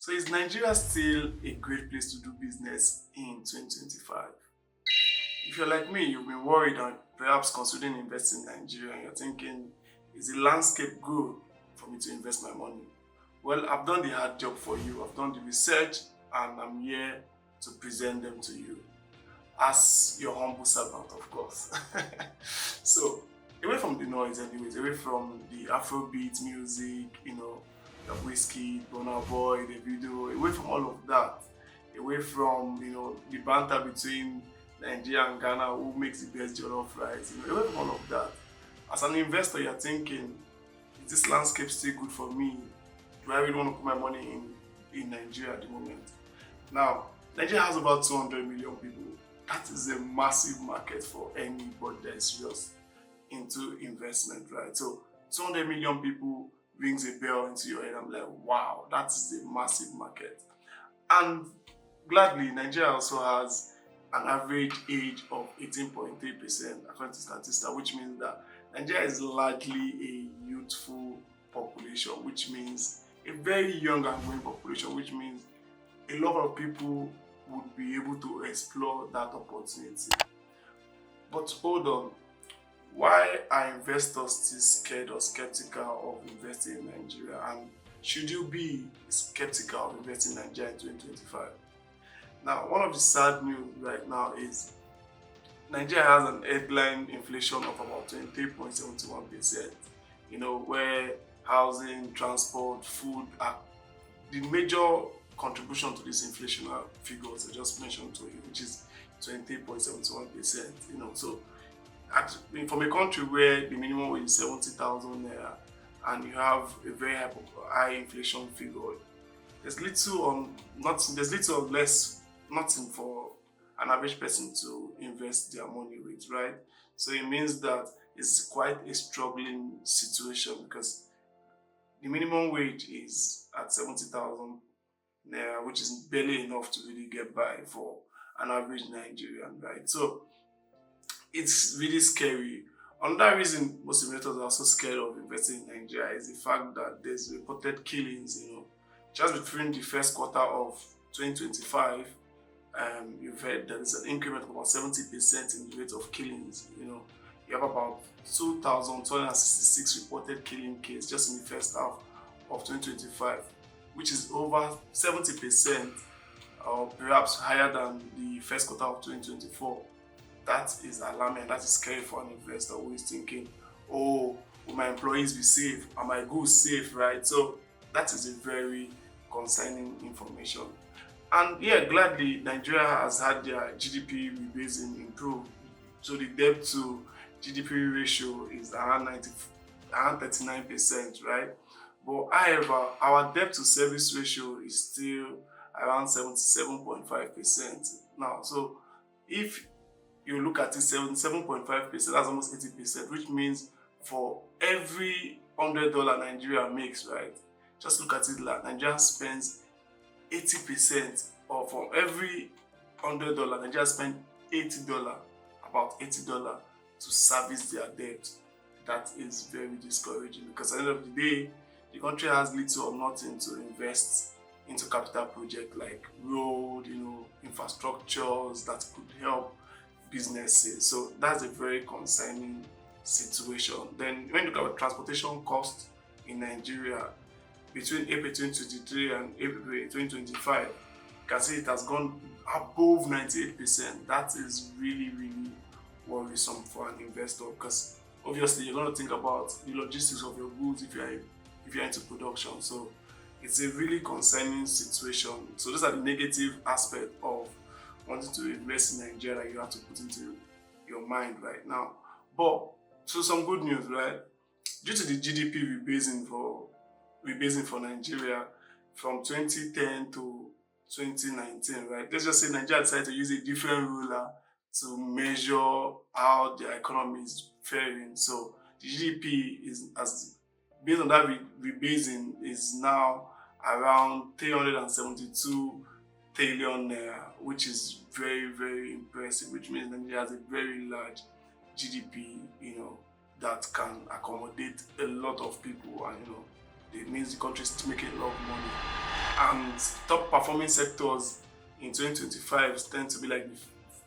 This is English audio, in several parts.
So is Nigeria still a great place to do business in 2025? If you're like me, you've been worried and perhaps considering investing in Nigeria and you're thinking, is the landscape good for me to invest my money? Well, I've done the hard job for you. I've done the research and I'm here to present them to you as your humble servant, of course. So, away from the noise, anyways, away from the Afrobeat music, your whiskey, Burna Boy, the video, away from all of that, away from the banter between Nigeria and Ghana, who makes the best jollof rice, away from all of that. As an investor, you're thinking, is this landscape still good for me? Do I really want to put my money in Nigeria at the moment? Now, Nigeria has about 200 million people. That is a massive market for anybody that is serious into investment, right? So 200 million people rings a bell into your head. I'm like, wow, that is a massive market. And gladly, Nigeria also has an average age of 18.3% according to Statista, which means that Nigeria is largely a youthful population, which means a very young and growing population, which means a lot of people would be able to explore that opportunity. But hold on, why are investors still scared or skeptical of investing in Nigeria? And should you be skeptical of investing in Nigeria in 2025? Now, one of the sad news right now is Nigeria has an headline inflation of about 23.71%, where housing, transport, food are the major contribution to this inflationary figures I just mentioned to you, which is 20.71%. So from a country where the minimum wage is 70,000 naira and you have a very high inflation figure, there's little or less nothing for an average person to invest their money with, right? So it means that it's quite a struggling situation because the minimum wage is at 70,000 naira, which is barely enough to really get by for an average Nigerian, right? So it's really scary. Another reason most investors are also scared of investing in Nigeria is the fact that there's reported killings, just between the first quarter of 2025, you've heard that there's an increment of about 70% in the rate of killings. You have about 2,266 reported killing cases just in the first half of 2025, which is over 70% or perhaps higher than the first quarter of 2024. That is alarming. That is scary for an investor who is thinking, oh, will my employees be safe? Are my goods safe, right? So that is a very concerning information. And yeah, gladly, Nigeria has had their GDP rebasing improved. So the debt to GDP ratio is around 39%, right? But however, our debt to service ratio is still around 77.5% now. So if you look at it, 77.5%, that's almost 80%, which means for every $100 Nigeria makes, right? Just look at it like Nigeria spends 80%, or for every $100, Nigeria spends $80, about $80 to service their debt. That is very discouraging because at the end of the day, the country has little or nothing to invest into capital projects like road, infrastructures that could help businesses. So that's a very concerning situation. Then when you look at transportation costs in Nigeria between April 2023 and April 2025, you can see it has gone above 98%. That is really, really worrisome for an investor because obviously you're going to think about the logistics of your goods if you're into production. So it's a really concerning situation. So those are the negative aspects of wanting to invest in Nigeria that you have to put into your mind right now. But so some good news, right? Due to the GDP rebasing for Nigeria from 2010 to 2019, right? Let's just say Nigeria decided to use a different ruler to measure how the economy is faring. So the GDP based on that rebasing is now around 372 trillion naira, which is very, very impressive, which means Nigeria has a very large GDP, that can accommodate a lot of people and, it means the country is making a lot of money. And top performing sectors in 2025 tend to be like the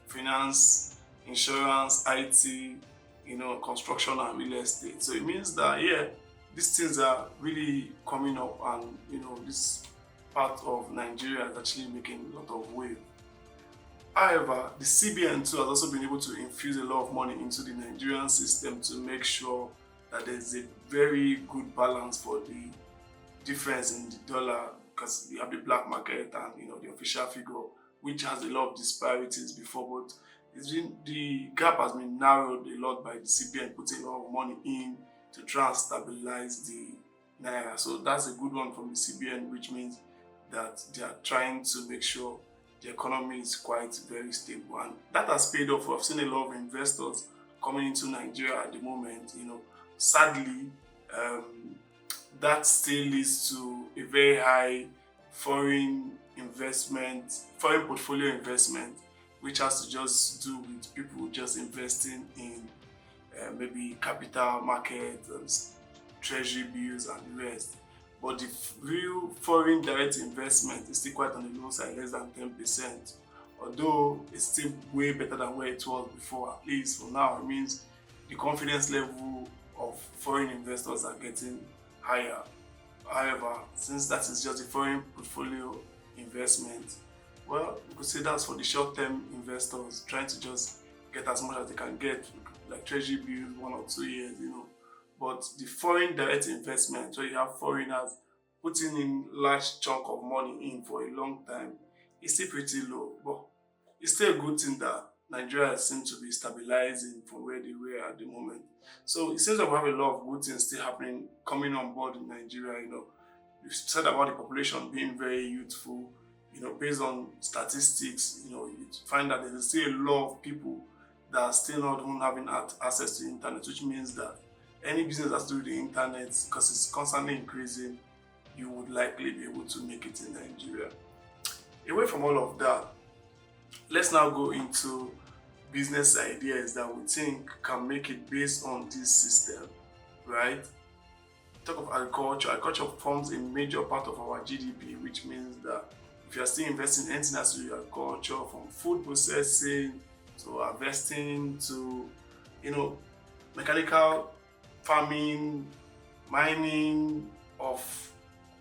finance, insurance, IT, construction and real estate. So it means that these things are really coming up, and this part of Nigeria is actually making a lot of wave. However, the CBN too has also been able to infuse a lot of money into the Nigerian system to make sure that there's a very good balance for the difference in the dollar, because we have the black market and the official figure, which has a lot of disparities before, but the gap has been narrowed a lot by the CBN putting a lot of money in to try and stabilize the naira. So that's a good one from the CBN, which means that they are trying to make sure the economy is quite very stable, and that has paid off. I've seen a lot of investors coming into Nigeria at the moment. Sadly, that still leads to a very high foreign portfolio investment, which has to just do with people just investing in maybe capital market, treasury bills and the rest. But the real foreign direct investment is still quite on the low side, less than 10%. Although it's still way better than where it was before, at least for now. It means the confidence level of foreign investors are getting higher. However, since that is just a foreign portfolio investment, well, we could say that's for the short-term investors trying to just get as much as they can get, like treasury bills, 1 or 2 years, But the foreign direct investment, where you have foreigners putting in large chunk of money in for a long time, is still pretty low. But it's still a good thing that Nigeria seems to be stabilizing from where they were at the moment. So it seems that we have a lot of good things still happening, coming on board in Nigeria. We've said about the population being very youthful. Based on statistics, you find that there's still a lot of people that are still not even having access to the internet, which means that any business that's to do with the internet, because it's constantly increasing, you would likely be able to make it in Nigeria. Away from all of that, let's now go into business ideas that we think can make it based on this system, right? Talk of agriculture. Agriculture forms a major part of our GDP, which means that if you are still investing in anything that's to do with agriculture, from food processing to harvesting to, mechanical farming, mining of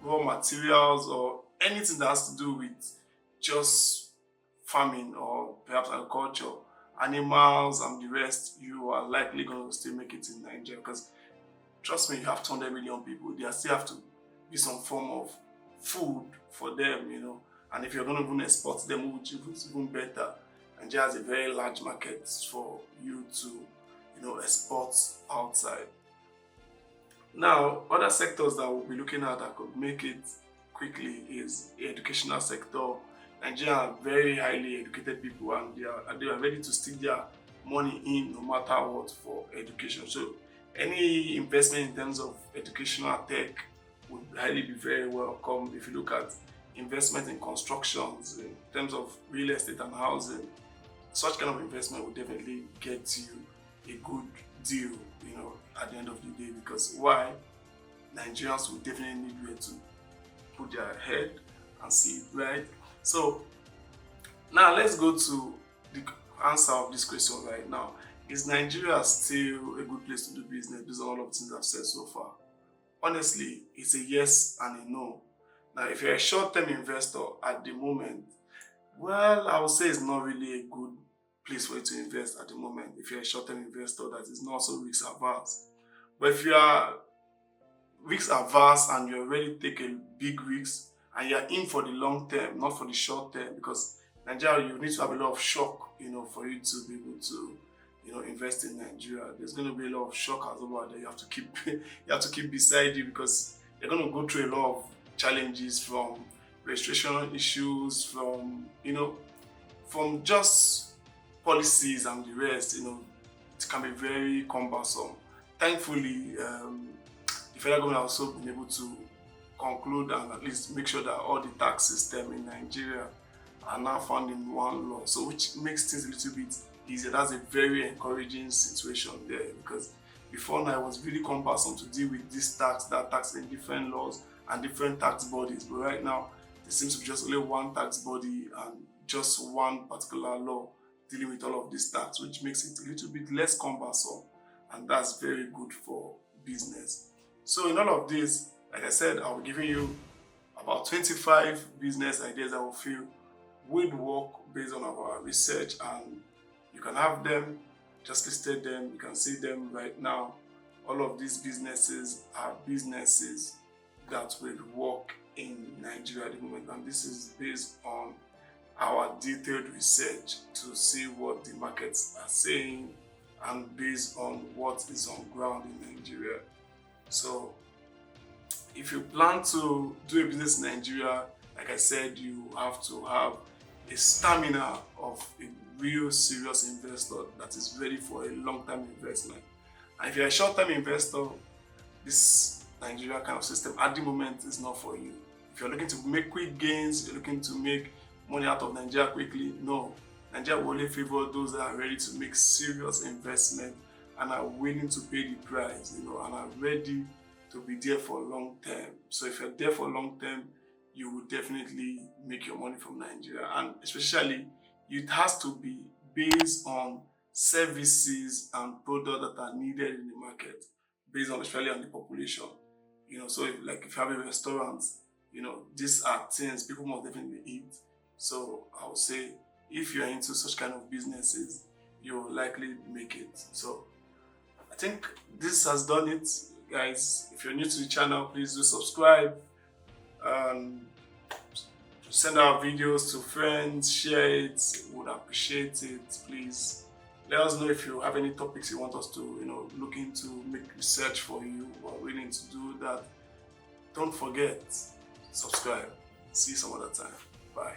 raw materials, or anything that has to do with just farming or perhaps agriculture, animals and the rest, you are likely going to still make it in Nigeria, because trust me, you have 200 million people. There still have to be some form of food for them, and if you're going to even export them, which is even better. Nigeria has a very large market for you to export outside. Now, other sectors that we'll be looking at that could make it quickly is the educational sector. Nigeria are very highly educated people, and they are ready to stick their money in no matter what for education. So any investment in terms of educational tech would highly be very welcome. If you look at investment in constructions, in terms of real estate and housing, such kind of investment will definitely get you a good deal, at the end of the day. Because why? Nigerians will definitely need where to put their head and see it, right? So now let's go to the answer of this question right now. Is Nigeria still a good place to do business based on all of the things I've said so far? Honestly, it's a yes and a no. Now, if you're a short-term investor at the moment, well, I would say it's not really a good place for you to invest at the moment. If you're a short-term investor that is not so risk averse. But if you are risk averse and you're ready to take a big risk and you're in for the long term, not for the short term, because Nigeria, you need to have a lot of shock, for you to be able to, invest in Nigeria. There's going to be a lot of shockers over there. You have to keep beside you, because you're going to go through a lot of challenges, from registration issues, from just policies and the rest. It can be very cumbersome. Thankfully, the federal government has also been able to conclude and at least make sure that all the tax system in Nigeria are now found in one law, so which makes things a little bit easier. That's a very encouraging situation there, because Before now, it was really cumbersome to deal with this tax, that tax in different laws and different tax bodies. But right now, there seems to be just only one tax body and just one particular law dealing with all of this tax, which makes it a little bit less cumbersome, and that's very good for business. So in all of this, like I said, I'll be giving you about 25 business ideas that we feel would work based on our research, and you can have them, just listed them, you can see them right now. All of these businesses are businesses that will work in Nigeria at the moment, and this is based on our detailed research to see what the markets are saying and based on what is on ground in Nigeria. So if you plan to do a business in Nigeria, like I said, you have to have a stamina of a real serious investor that is ready for a long-term investment. And if you're a short-term investor, this Nigeria kind of system at the moment is not for you. If you're looking to make quick gains, you're looking to make money out of Nigeria quickly, no. Nigeria will only favor those that are ready to make serious investment and are willing to pay the price, and are ready to be there for long term. So if you're there for long term, you will definitely make your money from Nigeria. And especially, it has to be based on services and products that are needed in the market, based on especially on the population. So if you have a restaurant, these are things people must definitely eat. So I would say if you're into such kind of businesses, you'll likely make it. So I think this has done it, guys. If you're new to the channel, please do subscribe and send our videos to friends, share it. Would appreciate it. Please let us know if you have any topics you want us to look into, make research for you. We're willing to do that. Don't forget, subscribe. See you some other time. Bye.